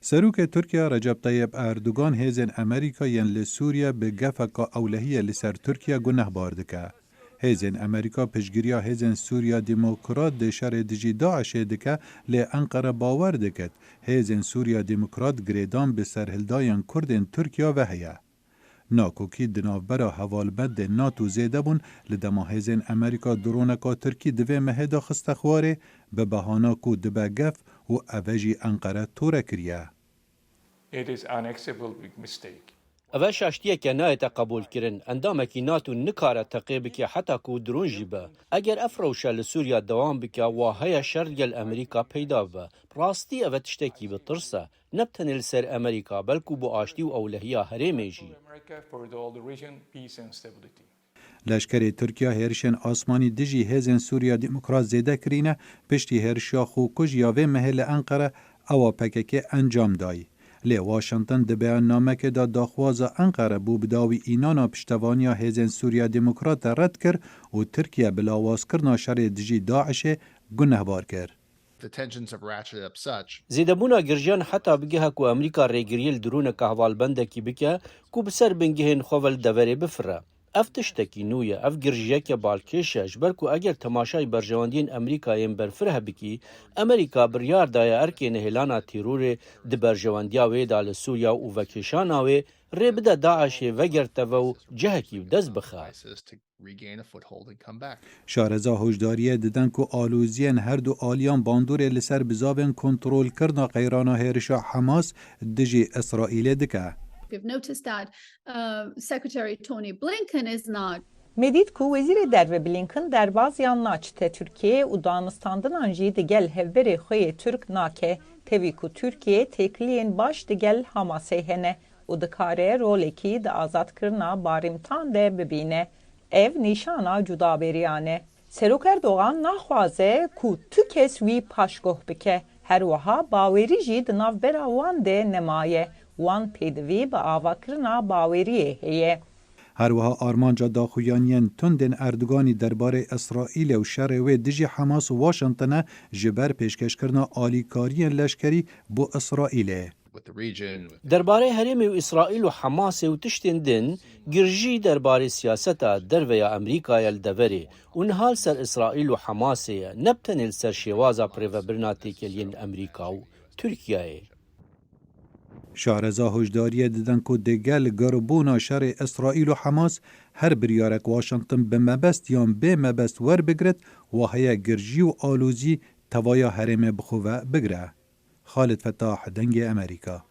سروک ترکیه رجب طیب اردوغان هیزن امریکا ین لسوریا به گفکا اولهیه لسر ترکیه گنه باردکه. هیزن امریکا پشگیریا هیزن سوریا دموکرات ده شر دجی داعش دکه لی انقره باور دکت. هیزن سوریا دموکرات گریدان به سرهلداین کردن ترکیه و هیه. ناکوکی دنافبرا حوالبد ده ناتو زیده بون لدما هیزن امریکا درونکا ترکی دوی مهدا خستخواره به بهانا کو دبه گف و اوجی انقره توره کریه. It is unacceptable big mistake. اوه شاشتیه که نایت قبول کرن اندامکی ناتو نکاره تقیب که حتی کو درون جیبه اگر افروشه لسوریا دوام بکه واهی شرگل امریکا پیدا به راستی اوه تشتکی بطرسه نبتن لسر امریکا بلکو بو آشتی و اولهیا هرمی جی لشکر ترکیه هرشن آسمانی دجی هزن سوریا دموکرات زیده کرینه پشتی هرشیا خوکش یاوه محل انقره او پکک انجام دای. لی واشنطن ده بیان نامه که دا داخواز انقره بو بداوی اینانا پشتوانیا هزن سوریا دموکرات رد کر و ترکیه بلاواز کرنا شر دجی داعش گنه بار کر. زیدبونا گرجان حتی بگه کو امریکا ریگریل درون که حوالبنده کی بکه کو بسر بنگهن خوال دوره بفره. اف تشتکی نویه اف گرجیه که بالکشه جبرکو اگر تماشای برجواندین امریکا برفره بکی امریکا بریار دای ارکین هلانا تیرور د برجواندیا ویدا لسوریا و وکشانا وی ربده داعش وگرته و جهکی دز بخواه. شارزا هشداریه ددن که آلوزین هر دو آلیان باندور لسر بزاوین کنترول کرنا غیرانا هرشا حماس دجی اسرائیل دکه. We've noticed that Secretary Tony Blinken is not. Medit ku Vezir Derve Blinken derbaz yannaçte Türkiye u Danistan'dan anji de gel hevberi xoye Türk nake tevi ku Türkiye tekliyen baş de gel Hamasehene u de kare roleki de azat kırna barimtan de bebine ev nişana cuda beriyane. Serok Erdoğan naxwaze ku tu kes vi paşgoh bike her waha baweri jî de navbera wan de nemaye. وان پیدوی با آواکرنا باوریه هیه. هر وها آرمانجا داخویانین تندن اردوگانی درباره اسرائیل و شر و دجی حماس و واشنطن جبر پیشکش کرنا آلیکاری لشکری بو اسرائیله. درباره حریم و اسرائیل و حماس و تشتندن گرجی درباره سیاست درویا امریکا یلدوری اونحال سر اسرائیل و حماس نبتن سر شوازا پریوبرناتی کلین امریکا و ترکیه. شارزا هشداریه ددن که دگل گربونا شر اسرائیل و حماس هر بریارک واشنطن به مبست یا به مبست ور بگرد و هیا گرجی و آلوزی توایا حرم بخوه بگره. خالد فتاح دنگ امریکا.